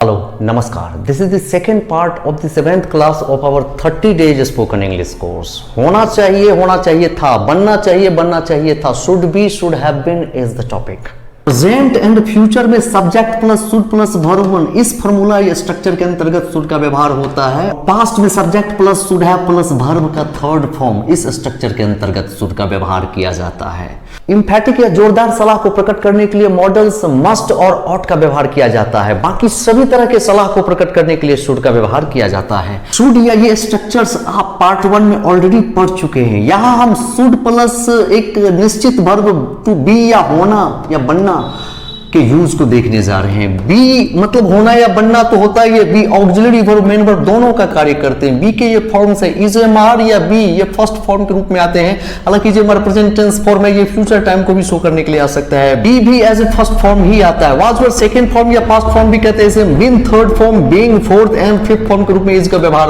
Hello, Namaskar. This is the second part of the 7th class of our 30 days spoken English course. होना चाहिए था, बनना चाहिए था, should be, should have been is the topic. Present and future में subject plus should plus verb one इस formula या structure के अंतर्गत शुड का व्यवहार होता है। पास्ट में subject plus should have plus verb का थर्ड फॉर्म इस स्ट्रक्चर के अंतर्गत शुड का व्यवहार किया जाता है। इम्फेटिक या जोरदार सलाह को प्रकट करने के लिए मॉडल्स मस्ट और ऑट का व्यवहार किया जाता है। बाकी सभी तरह के सलाह को प्रकट करने के लिए शुड का व्यवहार किया जाता है। शुड या ये स्ट्रक्चर्स आप पार्ट 1 में ऑलरेडी पढ़ चुके हैं। यहां हम शुड प्लस एक निश्चित वर्ब टू बी या होना या बनना के यूज को देखने जा रहे हैं। बी मतलब होना या बनना तो होता है, ये be auxiliary verb main verb दोनों का कार्य करते हैं। बी के ये फॉर्म्स है इज एम आर या बी, ये फर्स्ट फॉर्म के रूप में आते हैं। हालांकि जो हमारा प्रेजेंट टेंस फॉर्म है ये फ्यूचर टाइम को भी शो करने के लिए आ सकता है। बी भी एज ए फर्स्ट फॉर्म ही आता है। वाज वर सेकंड फॉर्म या पास्ट फॉर्म भी कहते हैं इसे। Been third form, being fourth and fifth form के रूप में इसका व्यवहार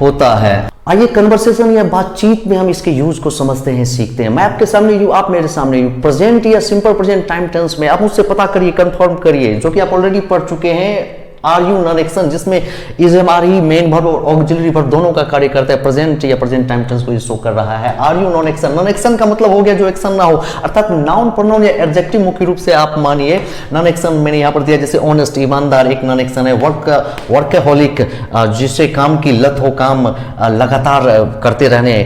होता है। आइए कन्वर्सेशन या बातचीत में हम इसके यूज को समझते हैं, सीखते हैं। मैं आपके सामने यू, आप मेरे सामने यू। प्रेजेंट या सिंपल प्रेजेंट टाइम टेंस में आप मुझसे पता करिए, कंफर्म करिए, जो कि आप ऑलरेडी पढ़ चुके हैं। आर यू नॉन एक्शन जिसमें इज एम आर ही मेन वर्ब और ऑक्सिलरी वर्ब दोनों का कार्य करता है। प्रेजेंट या प्रेजेंट टाइम टेंस को शो कर रहा है। Are you non action, non action का मतलब हो गया जो एक्शन ना हो, अर्थात नाउन प्रोनाउन या एडजेक्टिव मुख्य रूप से आप मानिए। नॉन एक्शन मैंने यहाँ पर दिया जैसे ऑनेस्ट ईमानदार एक नॉन एक्शन है। वर्कहोलिक जिससे काम की लत हो, काम लगातार करते रहने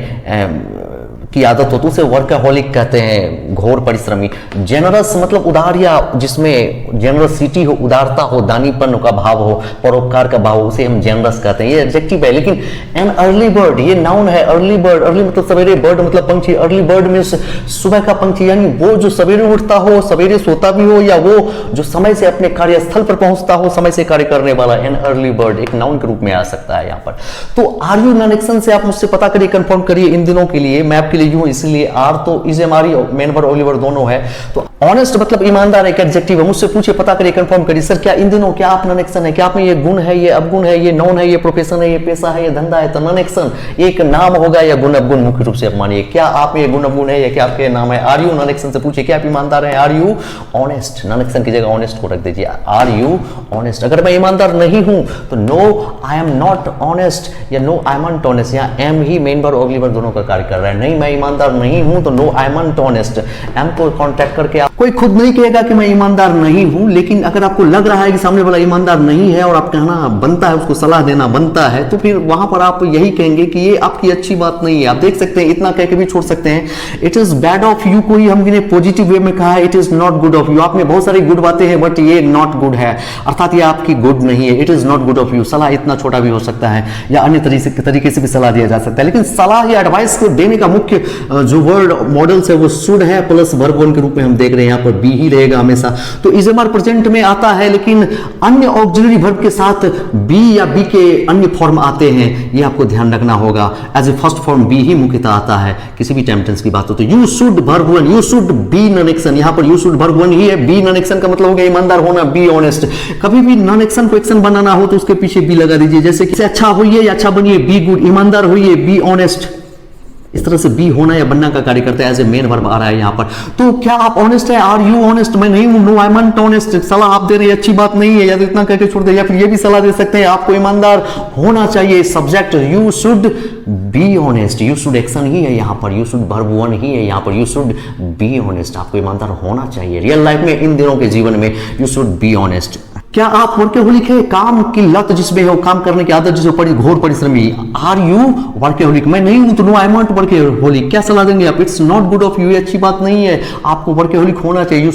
की आदत हो तो उसे वर्कहोलिक कहते हैं, घोर परिश्रमी। जेनरस मतलब उदार या जिसमें जेनरसिटी हो, उदारता हो, दानीपन का भाव हो, परोपकार का भाव हो, उसे हम जेनरस कहते हैं। ये एडजेक्टिव है। लेकिन एन अर्ली बर्ड ये नाउन है। अर्ली बर्ड, अर्ली मतलब सवेरे, बर्ड मतलब पंछी। अर्ली बर्ड में सुबह का पंछी, यानी वो जो सवेरे उठता हो, सवेरे सोता भी हो, या वो जो समय से अपने कार्यस्थल पर पहुंचता हो, समय से कार्य करने वाला। एन अर्ली बर्ड एक नाउन के रूप में आ सकता है यहाँ पर। तो आर यू नॉन एक्शन से आप मुझसे पता करिए, कंफर्म करिए इन दिनों के लिए। मैं आपके लिए यूं, इसलिए आर तो is am are main verb ओलिवर दोनों है। तो ऑनेस्ट मतलब ईमानदार एक एडजेक्टिव है। मुझसे पूछिए, पता करिए, कंफर्म करिए, सर क्या इन दिनों क्या आप नॉन एक्शन है, क्या आप में ये गुण है, ये अवगुण है, ये नाउन है, ये प्रोफेशन है, ये पेशा है, ये धंधा है। तो नॉन एक्शन एक नाम होगा या गुण अवगुण मुख्य रूप से आप मानिए। क्या आप में ये गुण अवगुण है या क्या आपके नाम है। आर यू नॉन एक्शन से पूछिए क्या आप ईमानदार हैं। Are you honest, non action की जगह ऑनेस्ट को रख दीजिए। Are you honest. अगर मैं ईमानदार नहीं हूं तो no I am not honest या no I am not honest. यहाँ एम ही मेन वर्ब ओलिवर दोनों का कार्य कर रहा है। नहीं मैं ईमानदार नहीं हूं तो no I am not honest. Am को कांटेक्ट करके आप कोई खुद नहीं कहेगा कि मैं ईमानदार नहीं हूं, लेकिन अगर आपको लग रहा है कि सामने वाला ईमानदार नहीं है और आप कहना बनता है, उसको सलाह देना बनता है, तो फिर वहां पर आप यही कहेंगे कि ये आपकी अच्छी बात नहीं है। आप देख सकते हैं, इतना कह के भी छोड़ सकते हैं। It is bad of you को ही हमने पॉजिटिव वे में कहा है। It is not good of you. आप में बहुत सारी गुड बातें हैं बट ये नॉट गुड है, अर्थात ये आपकी गुड नहीं है। It is not good of you. सलाह इतना छोटा भी हो सकता है या अन्य तरीके से भी सलाह दिया जा सकता है, लेकिन सलाह या एडवाइस को देने का मुख्य जो वर्ड मॉडल्स है वो शुड है प्लस वर्ब वन के रूप में हम देख रहे हैं। यहाँ पर बी ही रहेगा हमेशा। तो इज एम आर प्रेजेंट में आता है, लेकिन अन्य ऑक्सिलरी वर्ब के साथ बी या बी के अन्य फॉर्म आते हैं, ये आपको ध्यान रखना होगा। As a first form be ही मुख्यतः आता है किसी भी टाइम टेंस की बात हो तो। You should verb one, you should be non action. यहाँ पर यू शुड वर्ब वन ही है। बी नॉन एक्शन का मतलब हो गया ईमानदार होना, बी ऑनेस्ट। कभी भी नॉन एक्शन को एक्शन बनाना हो तो उसके पीछे बी लगा दीजिए। जैसे कि अच्छा होइए या अच्छा बनिए, बी गुड। ईमानदार होइए, बी ऑनेस्ट। इस तरह से बी होना या बनना का कार्य करता है। एज ए मेन वर्ब आ रहा है यहाँ पर। तो क्या आप ऑनेस्ट है। Are you honest. मैं नहीं हूं, no I am not honest. सलाह आप दे रहे हैं अच्छी बात नहीं है, या तो इतना करके छोड़ दे, या फिर ये भी सलाह दे सकते हैं आपको ईमानदार होना चाहिए। Subject you should be honest. You should action ही है यहाँ पर, यू शुड वर्ब वन ही है यहाँ पर। You should be honest. आपको ईमानदार होना चाहिए रियल लाइफ में, इन दिनों के जीवन में। You should be honest. क्या आप वर्कहोलिक है। काम की लत जिसमें हो, काम करने की आदत जिसमें पड़ी, घोर परिश्रमी। Are you workaholic. मैं नहीं हूं तो no I am not workaholic. क्या सलाह देंगे आप। It's not good of you, ये अच्छी बात नहीं है, आपको वर्कहोलिक होना चाहिए।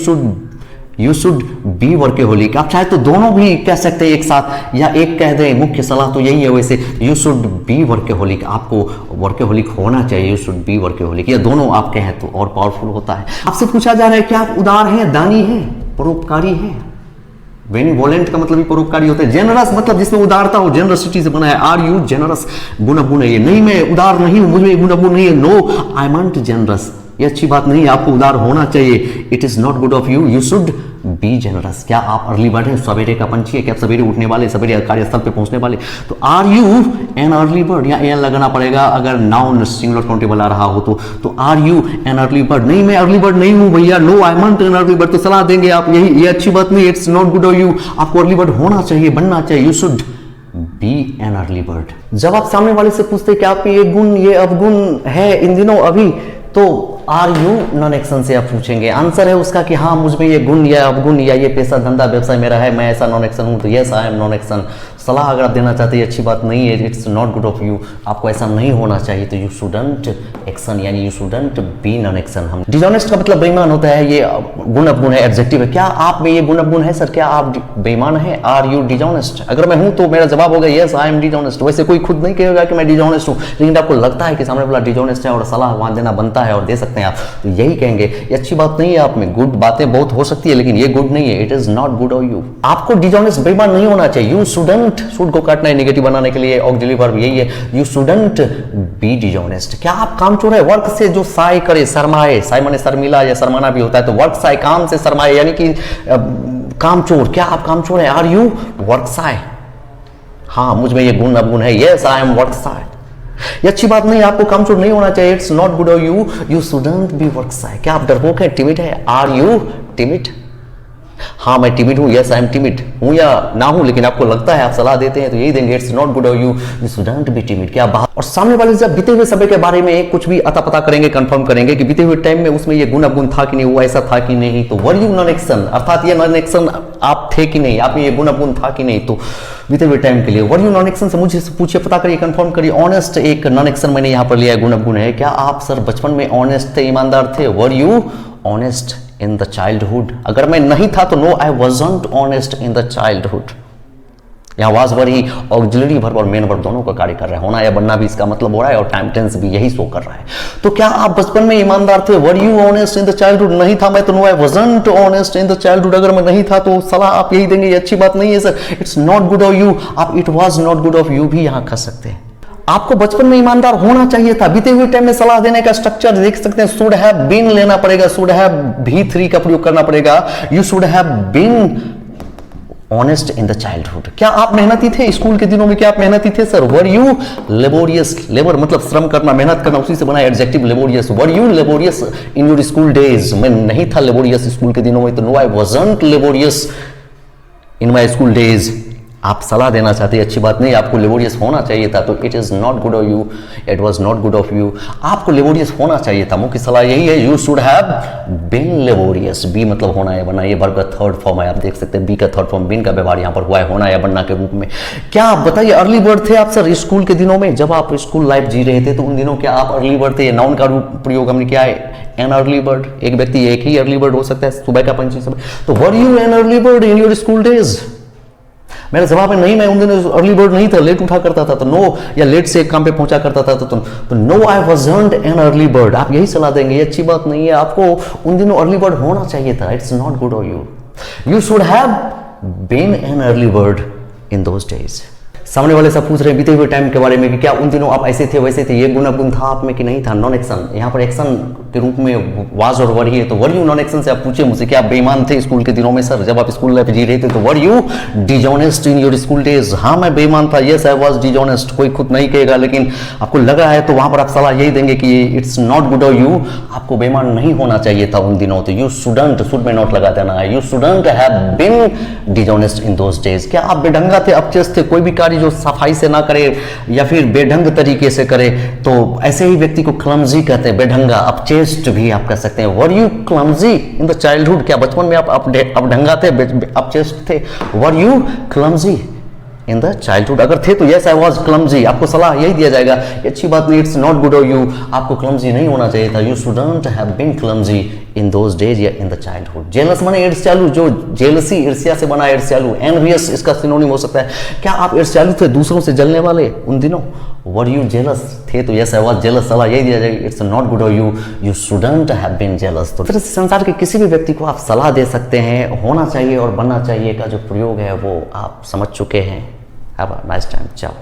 You should be workaholic. आप चाहे तो दोनों भी कह सकते हैं एक साथ, या एक कह दें। मुख्य सलाह तो यही है वैसे। You should be workaholic. आपको वर्कहोलिक होना चाहिए। You should be workaholic. या दोनों आप कहें तो और पावरफुल होता है। आपसे पूछा जा रहा है क्या आप उदार हैं, दानी हैं, परोपकारी हैं। बेनिवोलेंट का मतलब भी परोपकारी होता है। जेनरस मतलब जिसमें उदारता हो, जेनरसिटी से बना है। Are you generous. गुण अवगुण है ये। नहीं मैं उदार नहीं हूं, मुझमें गुण अवगुण नहीं है। No I am not generous. ये अच्छी बात नहीं है, आपको उदार होना चाहिए। It is not good of you. You should be generous. क्या आप अर्ली बर्ड है, सवेरे का पंछी है, क्या आप सवेरे उठने वाले, सवेरे कार्यस्थल पे पहुंचने वाले? तो are you an early bird, या एन लगाना पड़ेगा अगर नाउन सिंगुलर काउंटेबल आ रहा हो तो are you an early bird? नहीं, मैं अर्ली बर्ड नहीं हूं भैया, no I am not an early bird. तो सलाह देंगे आप यही, ये अच्छी बात नहीं, it's not good of you, आपको अर्ली बर्ड होना चाहिए, बनना चाहिए, you should be an early bird. जब आप सामने वाले से पूछते कि आप ये गुण, ये अवगुण है इन दिनों अभी, तो आर यू नॉन एक्शन से आप पूछेंगे। आंसर है उसका कि हाँ मुझ में ये गुण या अवगुण या ये पेशा धंधा व्यवसाय मेरा है, मैं ऐसा नॉन एक्शन हूँ, तो yes I am non action. सलाह अगर आप देना चाहते हैं अच्छी बात नहीं है, it's not good of you, आपको ऐसा नहीं होना चाहिए, तो यू शुडंट एक्शन यानी you shouldn't B non action. हम डिजॉनेस्ट का मतलब बेईमान होता है, ये गुण अवगुण है, एडजेक्टिव है। क्या आप में ये गुण अवगुण है सर? क्या आप बेईमान है? Are you dishonest? अगर मैं हूं तो मेरा जवाब होगा यस आई एम डिजॉनेस्ट। वैसे कोई खुद नहीं कहेगा कि मैं डिजॉनेस्ट हूं, लेकिन आपको लगता है कि सामने वाला डिजॉनेस्ट है और सलाह वहां देना बनता है और दे सकते हैं आप, तो यही कहेंगे ये अच्छी बात नहीं है आप में। गुड बातें बहुत हो सकती है लेकिन ये गुड नहीं है, it is not good of you. आपको डिजॉनेस्ट बेईमान नहीं होना चाहिए। यू शुडंट, शुड को काटना है नेगेटिव बनाने के लिए, ऑक्सिलरी वर्ब यही है, यू शुडंट बी डिजॉनेस्ट। क्या आप कामचोर है? वर्क से जो साय करे, शर्माए, साय माने शर्मिला या शर्माना भी होता है, तो वर्क साय काम से शर्माए यानी कि कामचोर। क्या आप कामचोर है? Are you work shy? हाँ मुझ में ये गुण अवगुण है, yes I am work shy. ये अच्छी बात नहीं, आपको कामचोर नहीं होना चाहिए, it's not good of you, you shouldn't be work shy. क्या आप डरपोक है, टिमिड है? Are you timid? हाँ मैं टिमिड हूँ, यस आई एम टिमिड, हूँ या ना हूँ, लेकिन आपको लगता है, आप सलाह देते हैं तो यही देंगे, it's not good of you, you shouldn't B timid. क्या बात। और सामने वाले जब बीते हुए समय के बारे में कुछ भी अता पता करेंगे, कंफर्म करेंगे कि बीते हुए टाइम में उसमें ये गुण अवगुण था कि नहीं, वो ऐसा था कि नहीं, तो वर यू नॉन एक्शन, अर्थात ये नॉन एक्शन आप थे कि नहीं, आप में ये गुण अवगुण था कि नहीं, तो बीते हुए टाइम के लिए वर यू नॉन एक्शन से मुझे पूछिए, पता करिए, कंफर्म करिए। ऑनेस्ट एक नॉन एक्शन मैंने यहाँ पर लिया है, गुण अवगुण है। क्या आप सर बचपन में ऑनेस्ट थे, ईमानदार थे? Were you honest in the childhood? अगर मैं नहीं था तो no I wasn't honest in the childhood. यहाँ वाज वर ही ऑक्सिलरी वर्ब और मेन वर्ब दोनों का कार्य कर रहा है, होना या बनना भी इसका मतलब हो रहा है और टाइम टेंस भी यही शो कर रहा है। तो क्या आप बचपन में ईमानदार थे? Were you honest in the childhood? नहीं था मैं तो no I wasn't honest in the childhood. अगर मैं नहीं था तो सलाह आप यही देंगे, ये अच्छी बात नहीं है sir, it's not good of you, आप it was not good of you भी यहाँ कर सकते हैं। आपको बचपन में ईमानदार होना चाहिए था। बीते हुए टाइम में सलाह देने का स्ट्रक्चर देख सकते हैं, शुड हैव बीन लेना पड़ेगा, शुड हैव भी3 का प्रयोग करना पड़ेगा, you should have been honest in the childhood. क्या आप मेहनती थे स्कूल के दिनों में? क्या आप मेहनती थे sir? Were you laborious? Labour मतलब श्रम करना, मेहनत करना, उसी से बना adjective laborious. Were you laborious in your school days? मैं नहीं था लेबोरियस स्कूल के दिनों में, तो no I wasn't laborious in my school days. आप सलाह देना चाहते हैं, अच्छी बात नहीं, आपको लेबोरियस होना चाहिए था, तो it is not good of you, it was not good of you. आपको लेबोरियस होना चाहिए था, मुख्य सलाह यही है, you should have been laborious. Be मतलब होना या बनना, ये वर्ब का थर्ड फॉर्म है, आप देख सकते हैं बी का थर्ड फॉर्म, बीन का व्यवहार यहाँ पर हुआ है होना या बनना के रूप में। क्या आप बताइए अर्ली बर्ड थे आप सर स्कूल के दिनों में? जब आप स्कूल लाइफ जी रहे थे तो उन दिनों क्या आप अर्ली बर्ड थे? नाउन का रूप प्रयोग हमने किया है, एन अर्ली बर्ड। एक व्यक्ति एक ही अर्ली बर्ड हो सकता है, सुबह का पंछी सुबह। तो were you an early bird in your school days? मेरा जवाब है नहीं, मैं उन दिनों अर्ली बर्ड नहीं था, लेट उठा करता था, तो नो, या लेट से काम पे पहुंचा करता था, तो no I wasn't an early bird. आप यही सलाह देंगे, ये अच्छी बात नहीं है, आपको उन दिनों अर्ली बर्ड होना चाहिए था, it's not good of you, you should have been an early bird in those days. सामने वाले सब पूछ रहे हैं बीते हुए टाइम के बारे में कि क्या उन दिनों आप ऐसे थे वैसे थे, ये गुण अवगुण था आप में कि नहीं था? नॉन एक्शन, यहाँ पर एक्शन के रूप में वाज और वर ही है, तो वर यू नॉन एक्शन से आप पूछे मुझसे क्या आप बेईमान थे स्कूल के दिनों में सर, जब आप स्कूल लाइफ जी रहे थे, तो were you dishonest in your school days? हाँ मैं बेईमान था, यस आई वाज डिजॉनेस्ट। कोई खुद नहीं कहेगा, लेकिन आपको लगा है तो वहां पर आप सलाह यही देंगे कि it's not good of you, आपको बेईमान नहीं होना चाहिए था उन दिनों, तो यू शुडंट, शुड में नॉट लगा देना है, you shouldn't have been dishonest in those days. क्या आप बेढंगा थे, अपचेस्ट थे, कोई भी कार्य जो सफाई से ना करे या फिर बेढंग तरीके से करे, तो ऐसे ही व्यक्ति को क्लमजी कहते हैं, बेढंगा, अपचेस्ट भी आप कह सकते हैं। Were you clumsy in the childhood? क्या बचपन में आप अपढंगा थे, अपचेस्ट थे? Were you clumsy in the childhood? अगर थे तो यस आई वाज क्लमजी, आपको सलाह यही दिया जाएगा, अच्छी बात नहीं, it's not good of you, आपको क्लमजी नहीं होना चाहिए था, you shouldn't have been clumsy in those days या इन द चाइल्डहुड। जेलस माने ईर्ष्यालु, जो जेलसी ईर्ष्या से बना ईर्ष्यालु, एनवियस इसका सिनोनिम हो सकता है। क्या आप ईर्ष्यालु थे, दूसरों से जलने वाले उन दिनों? Were you jealous? थे तो यस आई वाज जेलस, सलाह यही दिया जाएगा, it's not good of you, you shouldn't have been jealous. तो संसार के किसी भी व्यक्ति को आप सलाह दे सकते हैं, होना चाहिए और बनना चाहिए का जो प्रयोग है वो आप समझ चुके हैं। Have a nice time. Ciao.